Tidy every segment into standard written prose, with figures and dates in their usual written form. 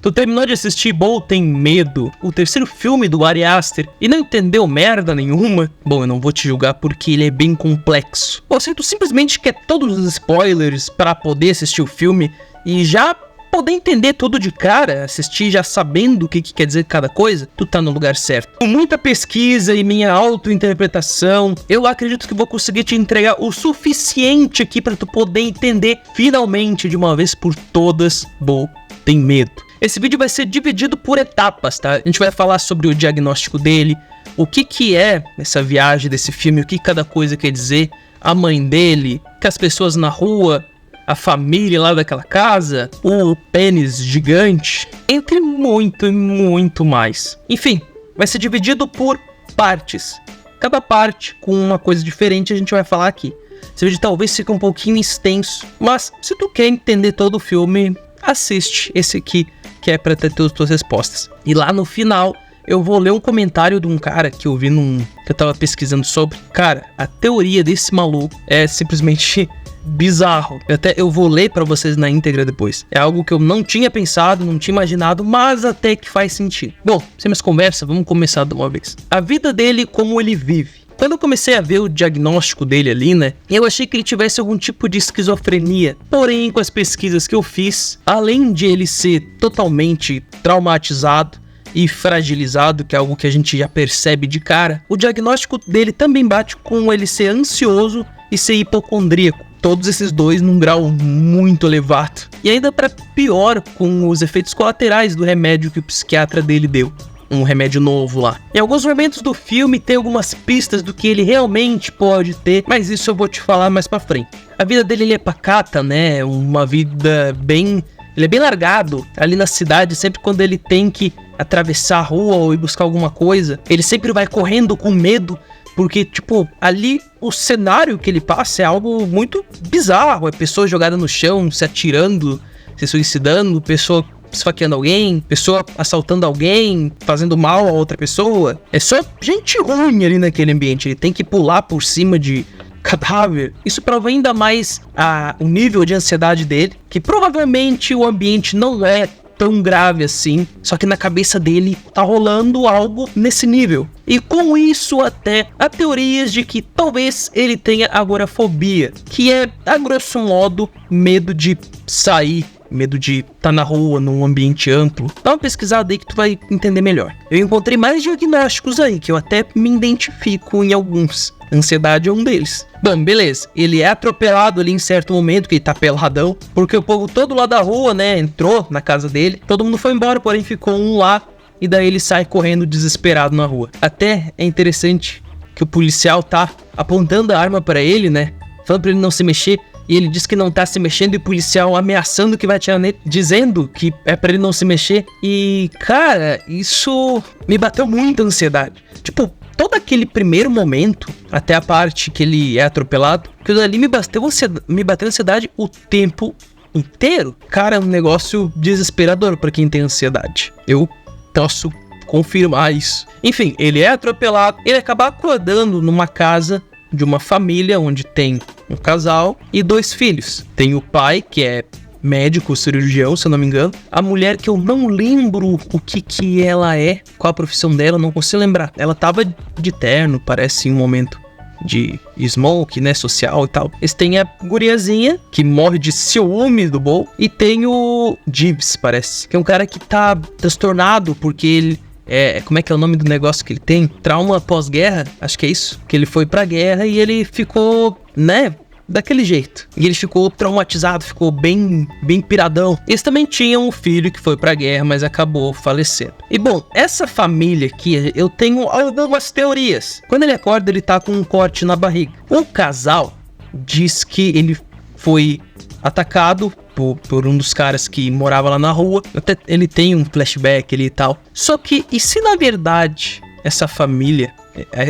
Tu terminou de assistir Bol Tem Medo, o terceiro filme do Ari Aster, e não entendeu merda nenhuma? Bom, eu não vou te julgar porque ele é bem complexo. Ou se tu simplesmente quer todos os spoilers para poder assistir o filme e já poder entender tudo de cara, assistir já sabendo o que quer dizer cada coisa, tu tá no lugar certo. Com muita pesquisa e minha autointerpretação, eu acredito que vou conseguir te entregar o suficiente aqui para tu poder entender finalmente, de uma vez por todas, Bol Tem Medo. Esse vídeo vai ser dividido por etapas, tá? A gente vai falar sobre o diagnóstico dele, o que é essa viagem desse filme, o que cada coisa quer dizer, a mãe dele, que as pessoas na rua, a família lá daquela casa, o pênis gigante, entre muito e muito mais. Enfim, vai ser dividido por partes. Cada parte com uma coisa diferente a gente vai falar aqui. Esse vídeo talvez fique um pouquinho extenso, mas se tu quer entender todo o filme, assiste esse aqui, que é pra ter todas as tuas respostas. E lá no final, eu vou ler um comentário de um cara que eu vi que eu tava pesquisando sobre. Cara, a teoria desse maluco é simplesmente bizarro. Eu vou ler pra vocês na íntegra depois. É algo que eu não tinha pensado, não tinha imaginado, mas até que faz sentido. Bom, sem mais conversa, vamos começar de uma vez. A vida dele, como ele vive. Quando eu comecei a ver o diagnóstico dele ali, né, eu achei que ele tivesse algum tipo de esquizofrenia. Porém, com as pesquisas que eu fiz, além de ele ser totalmente traumatizado e fragilizado, que é algo que a gente já percebe de cara, o diagnóstico dele também bate com ele ser ansioso e ser hipocondríaco. Todos esses dois num grau muito elevado. E ainda para pior, com os efeitos colaterais do remédio que o psiquiatra dele deu. Um remédio novo lá. Em alguns momentos do filme tem algumas pistas do que ele realmente pode ter, mas isso eu vou te falar mais pra frente. A vida dele ele é pacata, né? Uma vida bem... Ele é bem largado ali na cidade, sempre quando ele tem que atravessar a rua ou ir buscar alguma coisa, ele sempre vai correndo com medo, porque, tipo, ali o cenário que ele passa é algo muito bizarro. É pessoa jogada no chão, se atirando, se suicidando, pessoa esfaqueando alguém, pessoa assaltando alguém, fazendo mal a outra pessoa. É só gente ruim ali naquele ambiente. Ele tem que pular por cima de cadáver. Isso prova ainda mais o nível de ansiedade dele, que provavelmente o ambiente não é tão grave assim, só que na cabeça dele tá rolando algo nesse nível. E com isso até há teorias de que talvez ele tenha agorafobia, que é, a grosso modo, medo de sair, medo de estar na rua, num ambiente amplo. Dá uma pesquisada aí que tu vai entender melhor. Eu encontrei mais diagnósticos aí, que eu até me identifico em alguns. Ansiedade é um deles. Bom, beleza. Ele é atropelado ali em certo momento, que ele tá peladão, porque o povo todo lá da rua, né, entrou na casa dele. Todo mundo foi embora, porém ficou um lá, e daí ele sai correndo desesperado na rua. Até é interessante que o policial tá apontando a arma pra ele, né, falando pra ele não se mexer. E ele diz que não tá se mexendo, e o policial ameaçando que vai atirar nele, dizendo que é pra ele não se mexer. E, cara, isso me bateu muita ansiedade. Tipo, todo aquele primeiro momento, até a parte que ele é atropelado, que ali me bateu ansiedade o tempo inteiro. Cara, é um negócio desesperador pra quem tem ansiedade. Eu posso confirmar isso. Enfim, ele é atropelado, ele acaba acordando numa casa de uma família onde tem um casal e 2 filhos. Tem o pai, que é médico, cirurgião, se eu não me engano. A mulher, que eu não lembro o que ela é, qual a profissão dela, não consigo lembrar. Ela tava de terno, parece, em um momento de smoke, né, social e tal. Eles têm a guriazinha, que morre de ciúme do Bol, e tem o Gibbs, parece, que é um cara que tá transtornado porque ele... como é que é o nome do negócio que ele tem? Trauma pós-guerra, acho que é isso. Que ele foi pra guerra e ele ficou, né, daquele jeito. E ele ficou traumatizado, ficou bem piradão. Eles também tinham um filho que foi pra guerra, mas acabou falecendo. E bom, essa família aqui, eu tenho algumas teorias. Quando ele acorda, ele tá com um corte na barriga. O casal diz que ele foi atacado por um dos caras que morava lá na rua. Até ele tem um flashback ali e tal. Só que, e se na verdade essa família,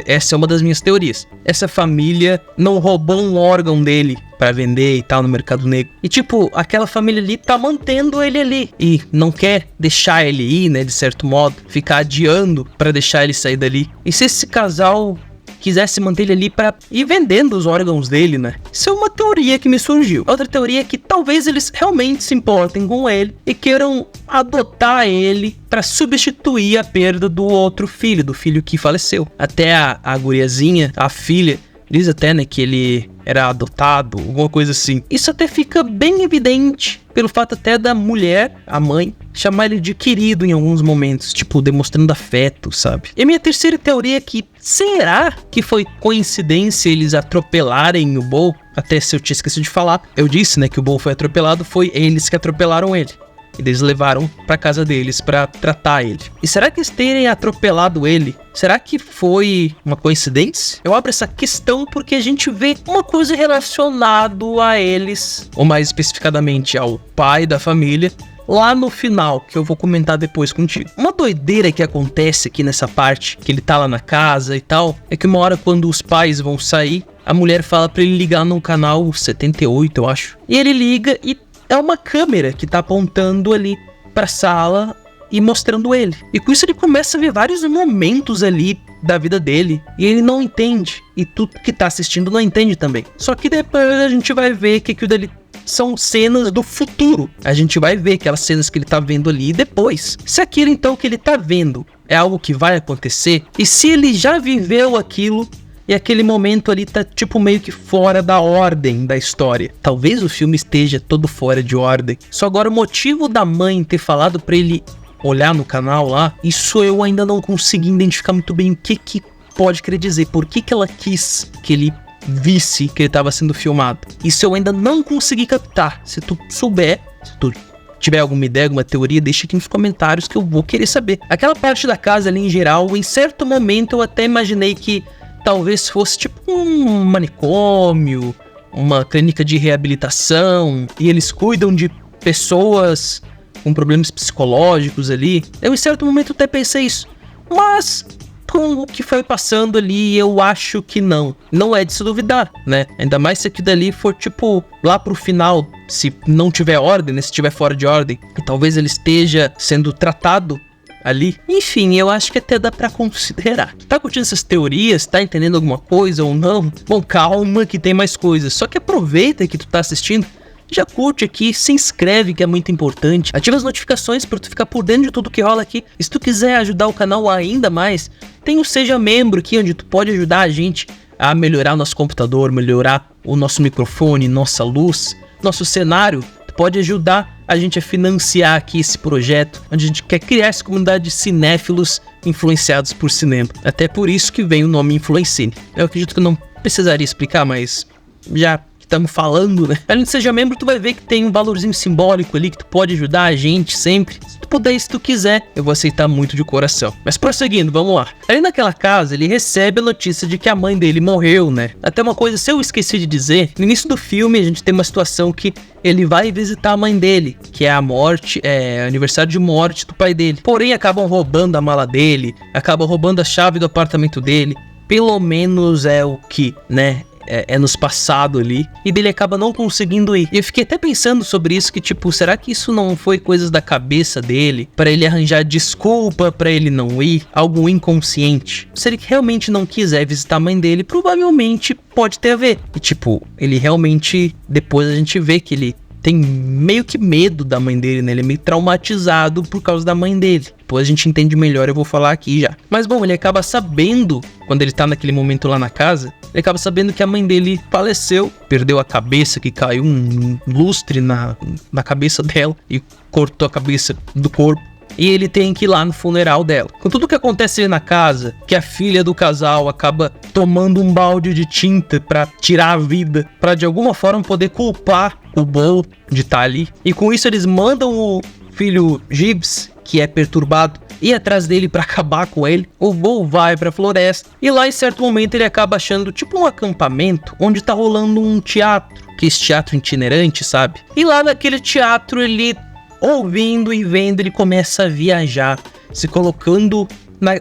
essa é uma das minhas teorias, essa família não roubou um órgão dele pra vender e tal no mercado negro, e tipo, aquela família ali tá mantendo ele ali e não quer deixar ele ir, né, de certo modo, ficar adiando pra deixar ele sair dali. E se esse casal quisesse manter ele ali pra ir vendendo os órgãos dele, né? Isso é uma teoria que me surgiu. Outra teoria é que talvez eles realmente se importem com ele e queiram adotar ele pra substituir a perda do outro filho, do filho que faleceu. Até a guriazinha, a filha, diz até, né, que ele era adotado, alguma coisa assim. Isso até fica bem evidente pelo fato até da mulher, a mãe, chamar ele de querido em alguns momentos, tipo, demonstrando afeto, sabe? E a minha terceira teoria é que, será que foi coincidência eles atropelarem o Bo? Até se eu tinha esquecido de falar, eu disse, né, que o Bo foi atropelado, foi eles que atropelaram ele. E eles levaram pra casa deles pra tratar ele. E será que eles terem atropelado ele, será que foi uma coincidência? Eu abro essa questão porque a gente vê uma coisa relacionada a eles, ou mais especificadamente ao pai da família, lá no final, que eu vou comentar depois contigo. Uma doideira que acontece aqui nessa parte, que ele tá lá na casa e tal, é que uma hora quando os pais vão sair, a mulher fala pra ele ligar no canal 78, eu acho. E ele liga e é uma câmera que tá apontando ali pra sala e mostrando ele. E com isso ele começa a ver vários momentos ali da vida dele. E ele não entende. E tu que tá assistindo não entende também. Só que depois a gente vai ver que aquilo dali são cenas do futuro. A gente vai ver aquelas cenas que ele tá vendo ali depois. Se aquilo então que ele tá vendo é algo que vai acontecer, e se ele já viveu aquilo, e aquele momento ali tá tipo meio que fora da ordem da história. Talvez o filme esteja todo fora de ordem. Só agora o motivo da mãe ter falado pra ele olhar no canal lá, isso eu ainda não consegui identificar muito bem o que pode querer dizer. Por que ela quis que ele visse que ele tava sendo filmado. Isso eu ainda não consegui captar. Se tu souber, se tu tiver alguma ideia, alguma teoria, deixa aqui nos comentários que eu vou querer saber. Aquela parte da casa ali em geral, em certo momento eu até imaginei que talvez fosse tipo um manicômio, uma clínica de reabilitação, e eles cuidam de pessoas com problemas psicológicos ali. Eu em certo momento até pensei isso, mas com o que foi passando ali, eu acho que não é de se duvidar, né? Ainda mais se aquilo dali for tipo lá pro final, se não tiver ordem, né? Se tiver fora de ordem, e talvez ele esteja sendo tratado ali. Enfim, eu acho que até dá pra considerar. Tá curtindo essas teorias? Tá entendendo alguma coisa ou não? Bom, calma que tem mais coisas. Só que aproveita que tu tá assistindo, já curte aqui, se inscreve que é muito importante. Ativa as notificações pra tu ficar por dentro de tudo que rola aqui. E se tu quiser ajudar o canal ainda mais, tem o Seja Membro aqui, onde tu pode ajudar a gente a melhorar o nosso computador, melhorar o nosso microfone, nossa luz, nosso cenário. Pode ajudar a gente a financiar aqui esse projeto, onde a gente quer criar essa comunidade de cinéfilos influenciados por cinema. Até por isso que vem o nome Influencine. Eu acredito que eu não precisaria explicar, mas já estamos falando, né? Além de Seja Membro, tu vai ver que tem um valorzinho simbólico ali que tu pode ajudar a gente sempre. Se tu puder, se tu quiser, eu vou aceitar muito de coração. Mas prosseguindo, vamos lá. Ali naquela casa, ele recebe a notícia de que a mãe dele morreu, né? Até uma coisa, se eu esqueci de dizer, no início do filme a gente tem uma situação que ele vai visitar a mãe dele, que é a morte, aniversário de morte do pai dele. Porém, acabam roubando a mala dele, acabam roubando a chave do apartamento dele. Pelo menos é o que, né? É nos passado ali, e dele acaba não conseguindo ir. E eu fiquei até pensando sobre isso, que tipo, será que isso não foi coisas da cabeça dele, pra ele arranjar desculpa pra ele não ir, algo inconsciente? Se ele realmente não quiser visitar a mãe dele, provavelmente pode ter a ver. E tipo, ele realmente, depois a gente vê que ele tem meio que medo da mãe dele, né? Ele é meio traumatizado por causa da mãe dele. Depois a gente entende melhor, eu vou falar aqui já. Mas bom, ele acaba sabendo, quando ele tá naquele momento lá na casa, ele acaba sabendo que a mãe dele faleceu, perdeu a cabeça, que caiu um lustre na cabeça dela e cortou a cabeça do corpo. E ele tem que ir lá no funeral dela. Com tudo que acontece ali na casa, que a filha do casal acaba tomando um balde de tinta pra tirar a vida, pra de alguma forma poder culpar o Bo de estar ali. E com isso eles mandam o filho Gibbs, que é perturbado, ir atrás dele pra acabar com ele. O Bo vai pra floresta e lá em certo momento ele acaba achando tipo um acampamento onde tá rolando um teatro, que é esse teatro itinerante, sabe? E lá naquele teatro ele, ouvindo e vendo, ele começa a viajar, se colocando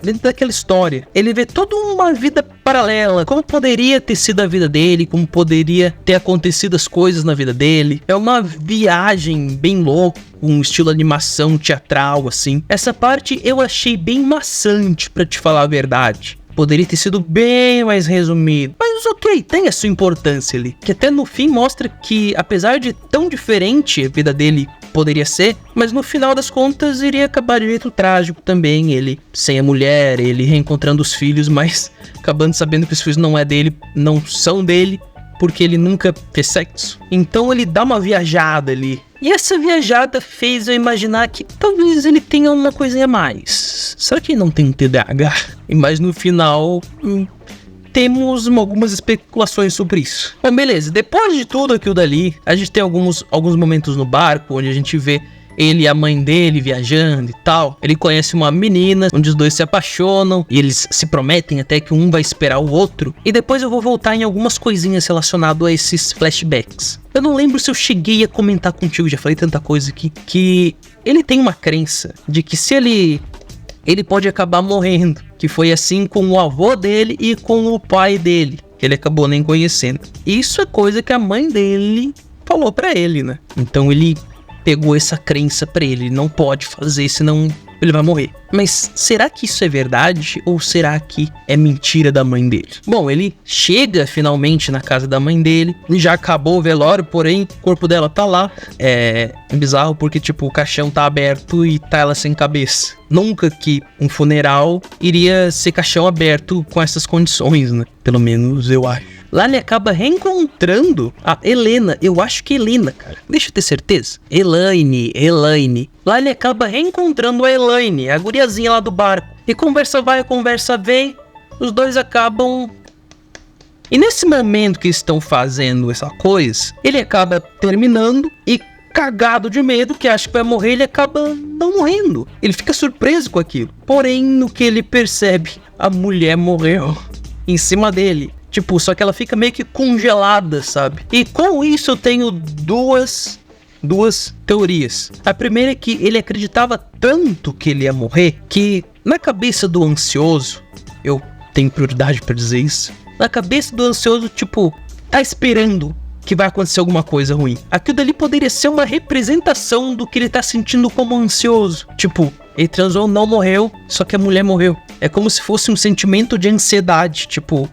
dentro daquela história. Ele vê toda uma vida paralela, como poderia ter sido a vida dele, como poderia ter acontecido as coisas na vida dele. É uma viagem bem louca, um estilo animação teatral, assim. Essa parte eu achei bem maçante, pra te falar a verdade. Poderia ter sido bem mais resumido. Mas ok, tem a sua importância ali. Que até no fim mostra que, apesar de tão diferente a vida dele poderia ser, mas no final das contas iria acabar de jeito trágico também. Ele sem a mulher, ele reencontrando os filhos, mas acabando sabendo que os filhos não são dele, porque ele nunca fez sexo. Então ele dá uma viajada ali. E essa viajada fez eu imaginar que talvez ele tenha uma coisinha a mais. Será que ele não tem um TDAH? Mas no final, temos algumas especulações sobre isso. Bom, beleza. Depois de tudo aquilo dali, a gente tem alguns momentos no barco, onde a gente vê ele e a mãe dele viajando e tal. Ele conhece uma menina, onde os dois se apaixonam e eles se prometem até que um vai esperar o outro. E depois eu vou voltar em algumas coisinhas relacionadas a esses flashbacks. Eu não lembro se eu cheguei a comentar contigo, já falei tanta coisa aqui, que ele tem uma crença de que se ele pode acabar morrendo. Que foi assim com o avô dele e com o pai dele, que ele acabou nem conhecendo. Isso é coisa que a mãe dele falou pra ele, né? Então ele pegou essa crença pra ele não pode fazer, senão ele vai morrer. Mas será que isso é verdade ou será que é mentira da mãe dele? Bom, ele chega finalmente na casa da mãe dele, já acabou o velório, porém o corpo dela tá lá. É bizarro porque tipo o caixão tá aberto e tá ela sem cabeça. Nunca que um funeral iria ser caixão aberto com essas condições, né? Pelo menos eu acho. Lá ele acaba reencontrando a Helena. Eu acho que Helena, cara. Deixa eu ter certeza. Elaine. Lá ele acaba reencontrando a Elaine, a guriazinha lá do barco. E conversa vai, conversa vem. Os dois acabam... E nesse momento que estão fazendo essa coisa, ele acaba terminando e cagado de medo, que acha que vai morrer, ele acaba não morrendo. Ele fica surpreso com aquilo. Porém, no que ele percebe, a mulher morreu em cima dele. Tipo, só que ela fica meio que congelada, sabe? E com isso eu tenho duas teorias. A primeira é que ele acreditava tanto que ele ia morrer, que na cabeça do ansioso, eu tenho prioridade pra dizer isso, na cabeça do ansioso, tipo, tá esperando que vai acontecer alguma coisa ruim. Aquilo dali poderia ser uma representação do que ele tá sentindo como ansioso. Tipo, ele transou, não morreu, só que a mulher morreu. É como se fosse um sentimento de ansiedade. Tipo,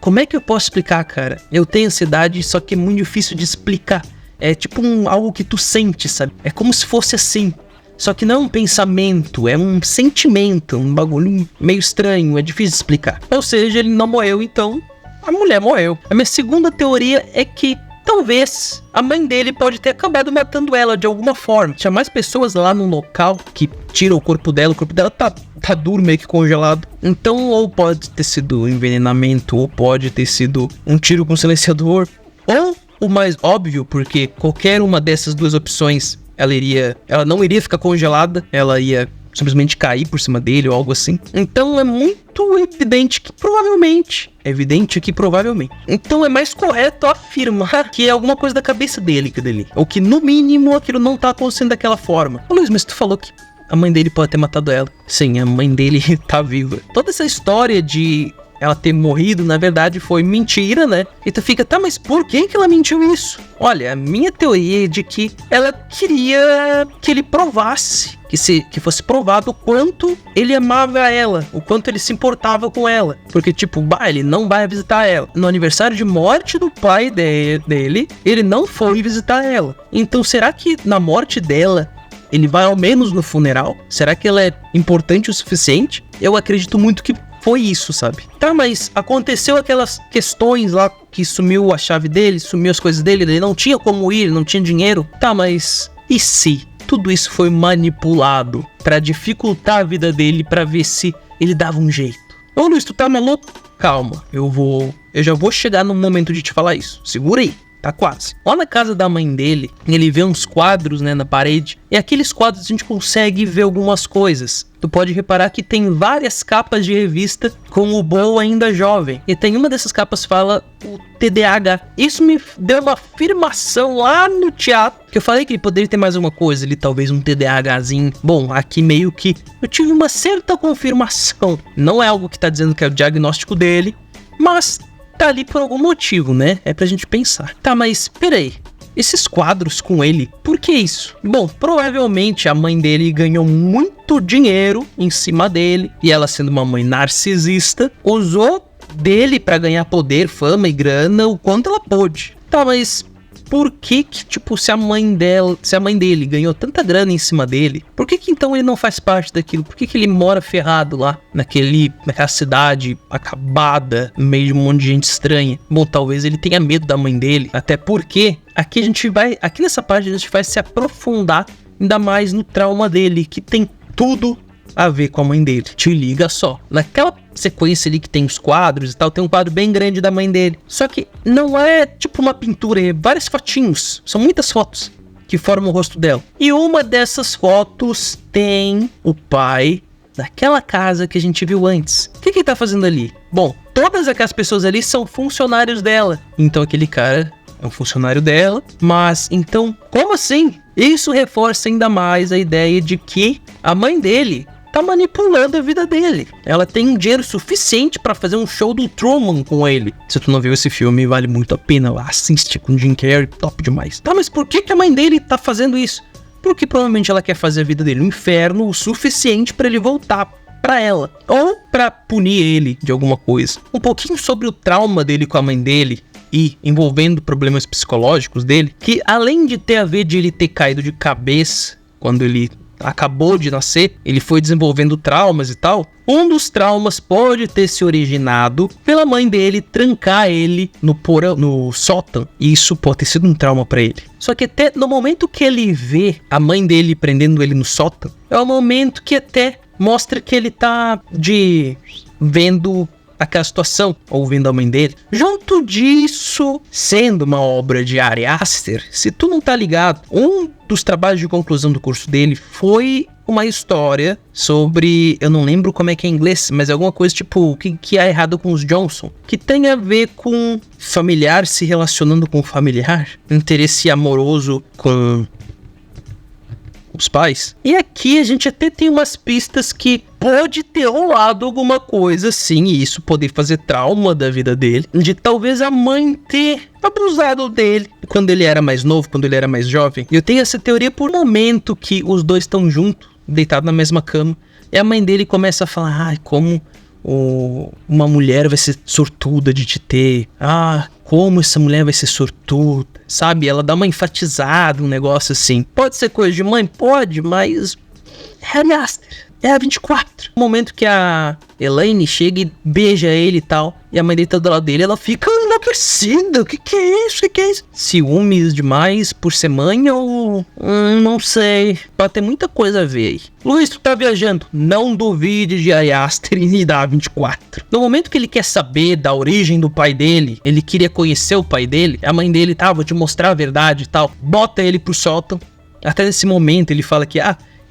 como é que eu posso explicar, cara? Eu tenho ansiedade, só que é muito difícil de explicar. É tipo algo que tu sente, sabe? É como se fosse assim. Só que não é um pensamento, é um sentimento, um bagulho meio estranho, é difícil de explicar. Ou seja, ele não morreu, então a mulher morreu. A minha segunda teoria é que talvez a mãe dele pode ter acabado matando ela de alguma forma. Tinha mais pessoas lá no local que tiram o corpo dela tá duro, meio que congelado. Então, ou pode ter sido envenenamento, ou pode ter sido um tiro com silenciador. Ou o mais óbvio, porque qualquer uma dessas duas opções, ela não iria ficar congelada, ela ia simplesmente cair por cima dele ou algo assim. Então é muito evidente que provavelmente. Então é mais correto afirmar que é alguma coisa da cabeça dele que dele. Ou que no mínimo aquilo não tá acontecendo daquela forma. Ô Luiz, mas tu falou que a mãe dele pode ter matado ela. Sim, a mãe dele tá viva. Toda essa história de ela ter morrido, na verdade, foi mentira, né? E tu fica, tá, mas por que ela mentiu isso? Olha, a minha teoria é de que ela queria que ele provasse, que fosse provado o quanto ele amava ela, o quanto ele se importava com ela. Porque, tipo, ele não vai visitar ela. No aniversário de morte do pai dele, ele não foi visitar ela. Então, será que na morte dela, ele vai ao menos no funeral? Será que ela é importante o suficiente? Eu acredito muito que foi isso, sabe? Tá, mas aconteceu aquelas questões lá que sumiu a chave dele, sumiu as coisas dele, ele não tinha como ir, não tinha dinheiro. Tá, mas e se tudo isso foi manipulado pra dificultar a vida dele, pra ver se ele dava um jeito? Ô Luiz, tu tá maluco? Calma, eu já vou chegar no momento de te falar isso. Segura aí. Tá quase. Lá na casa da mãe dele, ele vê uns quadros, né, na parede. E aqueles quadros a gente consegue ver algumas coisas. Tu pode reparar que tem várias capas de revista com o Bo ainda jovem. E tem uma dessas capas que fala o TDAH. Isso me deu uma afirmação lá no teatro. Que eu falei que ele poderia ter mais alguma coisa. Ele talvez um TDAHzinho. Bom, aqui meio que eu tive uma certa confirmação. Não é algo que tá dizendo que é o diagnóstico dele. Mas tá ali por algum motivo, né? É pra gente pensar. Tá, mas peraí. esses quadros com ele. Por que isso? Bom, provavelmente a mãe dele ganhou muito dinheiro em cima dele, e ela, sendo uma mãe narcisista, usou dele pra ganhar poder, fama e grana o quanto ela pôde. Tá, mas por que tipo, se a mãe dele ganhou tanta grana em cima dele, por que então ele não faz parte daquilo? Por que ele mora ferrado lá, naquela cidade acabada, no meio de um monte de gente estranha? Bom, talvez ele tenha medo da mãe dele, até porque aqui nessa página a gente vai se aprofundar ainda mais no trauma dele, que tem tudo a ver com a mãe dele. Te liga só. Naquela sequência ali que tem os quadros e tal, tem um quadro bem grande da mãe dele. Só que não é tipo uma pintura, é vários fotinhos. São muitas fotos que formam o rosto dela. E uma dessas fotos tem o pai daquela casa que a gente viu antes. O que ele tá fazendo ali? Bom, todas aquelas pessoas ali são funcionários dela. Então aquele cara é um funcionário dela. Mas então, como assim? Isso reforça ainda mais a ideia de que a mãe dele tá manipulando a vida dele. Ela tem dinheiro suficiente pra fazer um show do Truman com ele. Se tu não viu esse filme, vale muito a pena. Assiste com Jim Carrey, top demais. Tá, mas por que a mãe dele tá fazendo isso? Porque provavelmente ela quer fazer a vida dele um inferno o suficiente pra ele voltar pra ela. Ou pra punir ele de alguma coisa. Um pouquinho sobre o trauma dele com a mãe dele e envolvendo problemas psicológicos dele, que além de ter a ver de ele ter caído de cabeça quando ele acabou de nascer, ele foi desenvolvendo traumas e tal. Um dos traumas pode ter se originado pela mãe dele trancar ele no sótão. E isso pode ter sido um trauma pra ele. Só que até no momento que ele vê a mãe dele prendendo ele no sótão, é o momento que até mostra que ele tá vendo aquela situação, ouvindo a mãe dele. Junto disso, sendo uma obra de Ari Aster, se tu não tá ligado, um dos trabalhos de conclusão do curso dele foi uma história sobre, eu não lembro como é que é em inglês, mas é alguma coisa tipo, o que é errado com os Johnson, que tem a ver com familiar se relacionando com familiar, interesse amoroso com os pais. E aqui a gente até tem umas pistas que pode ter rolado alguma coisa assim, e isso poder fazer trauma da vida dele, de talvez a mãe ter abusado dele quando ele era mais novo, quando ele era mais jovem. Eu tenho essa teoria por um momento que os dois estão juntos, deitados na mesma cama, e a mãe dele começa a falar, como uma mulher vai ser sortuda de te ter, como essa mulher vai ser sortuda, sabe? Ela dá uma enfatizada, um negócio assim. Pode ser coisa de mãe? Pode, mas Ari Aster, é a 24. No momento que a Elaine chega e beija ele e tal, e a mãe dele tá do lado dele, ela fica enlouquecida. O que é isso? O que é isso? Ciúmes demais por ser mãe ou... não sei. Pode ter muita coisa a ver aí. Luiz, tu tá viajando. Não duvide de Ari Aster e da 24. No momento que ele quer saber da origem do pai dele, ele queria conhecer o pai dele, a mãe dele, vou te mostrar a verdade e tal, bota ele pro sótão. Até nesse momento ele fala que,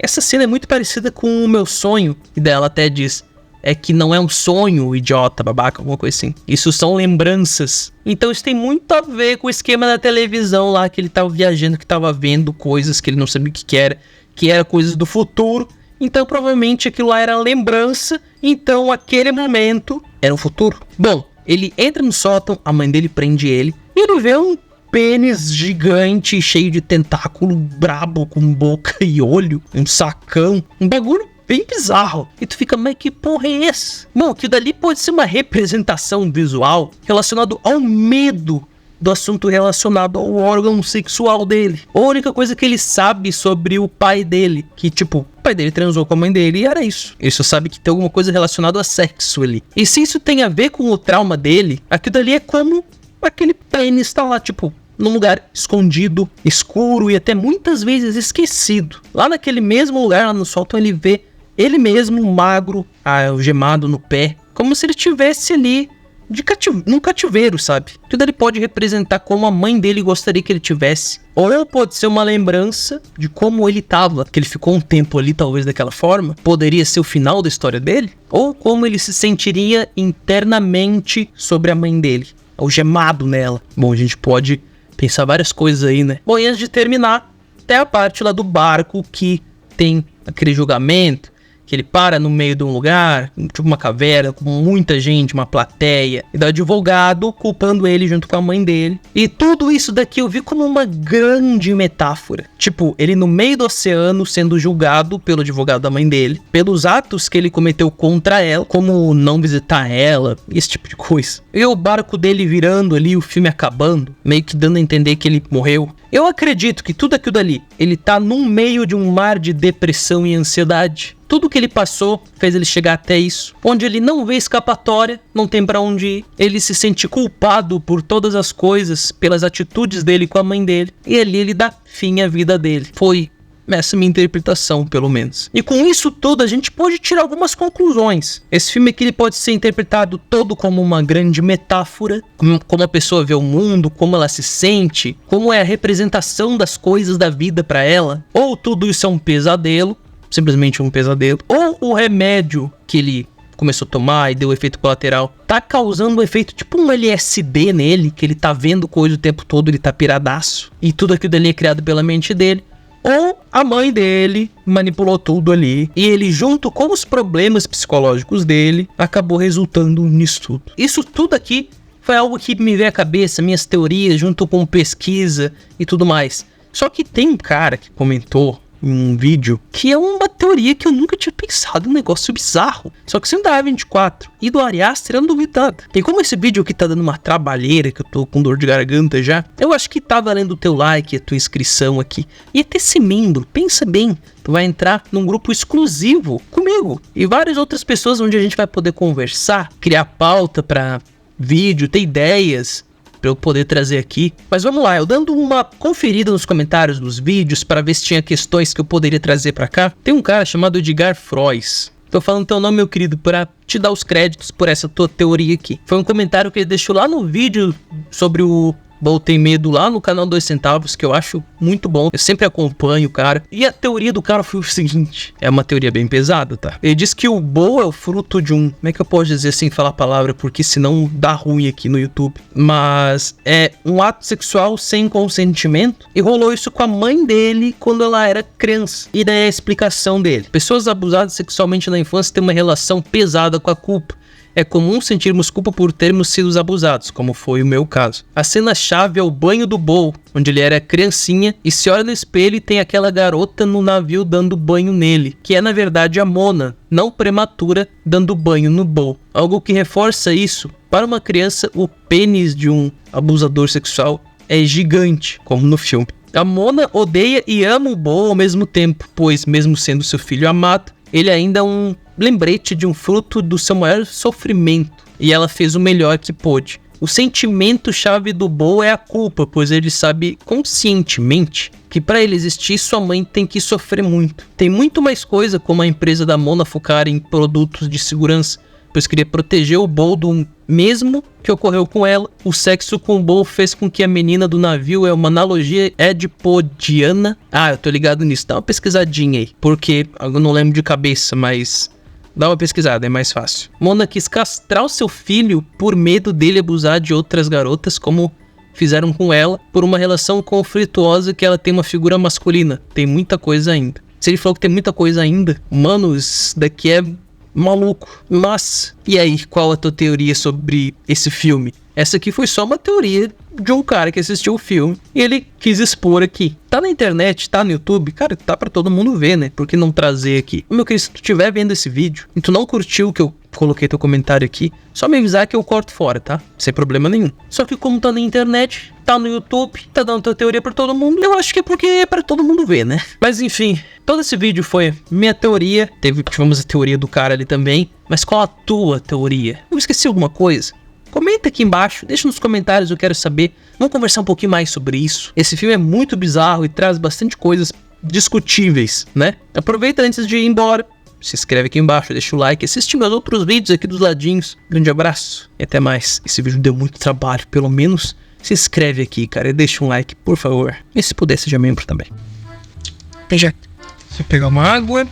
essa cena é muito parecida com o meu sonho. E daí ela até diz, é que não é um sonho, idiota, babaca, alguma coisa assim. Isso são lembranças. Então isso tem muito a ver com o esquema da televisão lá, que ele tava viajando, que tava vendo coisas que ele não sabia o que era coisas do futuro. Então provavelmente aquilo lá era lembrança, então aquele momento era o futuro. Bom, ele entra no sótão, a mãe dele prende ele, e ele vê um pênis gigante, cheio de tentáculo, brabo, com boca e olho, um sacão, um bagulho bem bizarro. E tu fica, mas que porra é essa? Bom, que dali pode ser uma representação visual relacionado ao medo do assunto relacionado ao órgão sexual dele. A única coisa que ele sabe sobre o pai dele, que o pai dele transou com a mãe dele e era isso. Ele só sabe que tem alguma coisa relacionada a sexo ali. E se isso tem a ver com o trauma dele, aquilo dali é como aquele pênis tá lá, num lugar escondido, escuro e até muitas vezes esquecido. Lá naquele mesmo lugar, lá no sótão, ele vê ele mesmo magro, algemado no pé, como se ele estivesse ali num cativeiro, sabe? Tudo ele pode representar como a mãe dele gostaria que ele tivesse. Ou pode ser uma lembrança de como ele tava, que ele ficou um tempo ali, talvez daquela forma. Poderia ser o final da história dele. Ou como ele se sentiria internamente sobre a mãe dele, algemado nela. Bom, a gente pode pensar várias coisas aí, né? Bom, e antes de terminar, até a parte lá do barco que tem aquele julgamento, que ele para no meio de um lugar, tipo uma caverna, com muita gente, uma plateia, e do advogado culpando ele junto com a mãe dele. E tudo isso daqui eu vi como uma grande metáfora. Tipo, ele no meio do oceano sendo julgado pelo advogado da mãe dele, pelos atos que ele cometeu contra ela, como não visitar ela, esse tipo de coisa. E o barco dele virando ali, o filme acabando, meio que dando a entender que ele morreu. Eu acredito que tudo aquilo dali, ele tá no meio de um mar de depressão e ansiedade. Tudo que ele passou fez ele chegar até isso, onde ele não vê escapatória, não tem pra onde ir. Ele se sente culpado por todas as coisas, pelas atitudes dele com a mãe dele, e ali ele dá fim à vida dele. Foi essa minha interpretação, pelo menos. E com isso tudo, a gente pode tirar algumas conclusões. Esse filme aqui ele pode ser interpretado todo como uma grande metáfora, como a pessoa vê o mundo, como ela se sente, como é a representação das coisas da vida pra ela. Ou tudo isso é um pesadelo, simplesmente um pesadelo. Ou o remédio que ele começou a tomar e deu efeito colateral tá causando um efeito tipo um LSD nele, que ele tá vendo coisa o tempo todo, ele tá piradaço. E tudo aquilo ali é criado pela mente dele. Ou a mãe dele manipulou tudo ali e ele, junto com os problemas psicológicos dele, acabou resultando nisso tudo. Isso tudo aqui foi algo que me veio à cabeça, minhas teorias, junto com pesquisa e tudo mais. Só que tem um cara que comentou em um vídeo que é uma teoria que eu nunca tinha pensado, um negócio bizarro. Só que sendo da A24 e do Ari Aster, eu não duvido nada. E como esse vídeo aqui tá dando uma trabalheira, que eu tô com dor de garganta já, eu acho que tá valendo o teu like, a tua inscrição aqui. E até ser membro, pensa bem, tu vai entrar num grupo exclusivo comigo e várias outras pessoas onde a gente vai poder conversar, criar pauta pra vídeo, ter ideias pra eu poder trazer aqui. Mas vamos lá, eu dando uma conferida nos comentários dos vídeos para ver se tinha questões que eu poderia trazer pra cá. Tem um cara chamado Edgar Frois. Tô falando teu nome, meu querido, pra te dar os créditos por essa tua teoria aqui. Foi um comentário que ele deixou lá no vídeo sobre o Bowl Tem Medo lá no canal 2 Centavos, que eu acho muito bom. Eu sempre acompanho o cara. E a teoria do cara foi o seguinte. É uma teoria bem pesada, tá? Ele diz que o Bowl é o fruto de um... Como é que eu posso dizer sem falar a palavra? Porque senão dá ruim aqui no YouTube. Mas é um ato sexual sem consentimento. E rolou isso com a mãe dele quando ela era criança. E daí é a explicação dele. Pessoas abusadas sexualmente na infância têm uma relação pesada com a culpa. É comum sentirmos culpa por termos sido abusados, como foi o meu caso. A cena-chave é o banho do Bowl, onde ele era criancinha e se olha no espelho e tem aquela garota no navio dando banho nele, que é na verdade a Mona, não prematura, dando banho no Bowl. Algo que reforça isso. Para uma criança, o pênis de um abusador sexual é gigante, como no filme. A Mona odeia e ama o Bowl ao mesmo tempo, pois mesmo sendo seu filho amado, ele ainda é um lembrete de um fruto do seu maior sofrimento, e ela fez o melhor que pôde. O sentimento-chave do Bowl é a culpa, pois ele sabe conscientemente que para ele existir, sua mãe tem que sofrer muito. Tem muito mais coisa, como a empresa da Mona focar em produtos de segurança, pois queria proteger o Bowl do mesmo que ocorreu com ela. O sexo com o Bowl fez com que a menina do navio é uma analogia edipodiana. Ah, eu tô ligado nisso, dá uma pesquisadinha aí, porque eu não lembro de cabeça, mas dá uma pesquisada, é mais fácil. Mona quis castrar o seu filho por medo dele abusar de outras garotas, como fizeram com ela, por uma relação conflituosa que ela tem uma figura masculina. Tem muita coisa ainda. Se ele falou que tem muita coisa ainda, mano, isso daqui é maluco. Mas, e aí, qual a tua teoria sobre esse filme? Essa aqui foi só uma teoria de um cara que assistiu o filme e ele quis expor aqui. Tá na internet, tá no YouTube, cara, tá pra todo mundo ver, né? Por que não trazer aqui? Meu querido, se tu estiver vendo esse vídeo e tu não curtiu o que eu coloquei teu comentário aqui, só me avisar que eu corto fora, tá? Sem problema nenhum. Só que como tá na internet, tá no YouTube, tá dando tua teoria pra todo mundo, eu acho que é porque é pra todo mundo ver, né? Mas enfim, todo esse vídeo foi minha teoria. Tivemos a teoria do cara ali também. Mas qual a tua teoria? Eu esqueci alguma coisa? Comenta aqui embaixo, deixa nos comentários, eu quero saber. Vamos conversar um pouquinho mais sobre isso. Esse filme é muito bizarro e traz bastante coisas discutíveis, né? Aproveita antes de ir embora, se inscreve aqui embaixo, deixa o like, assiste meus outros vídeos aqui dos ladinhos. Grande abraço e até mais. Esse vídeo deu muito trabalho, pelo menos se inscreve aqui, cara, e deixa um like, por favor. E se puder, seja membro também. Já. Deixa eu pegar uma água.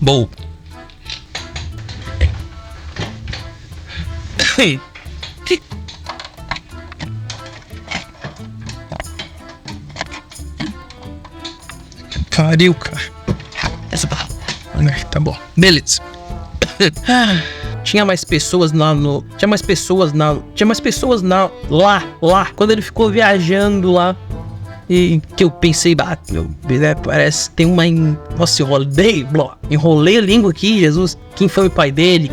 Bom. Que... pariu, cara. Tá bom. Beleza. Tinha mais pessoas lá. Quando ele ficou viajando lá. E que eu pensei, parece tem uma. Nossa, enrolei a língua aqui, Jesus. Quem foi o pai dele?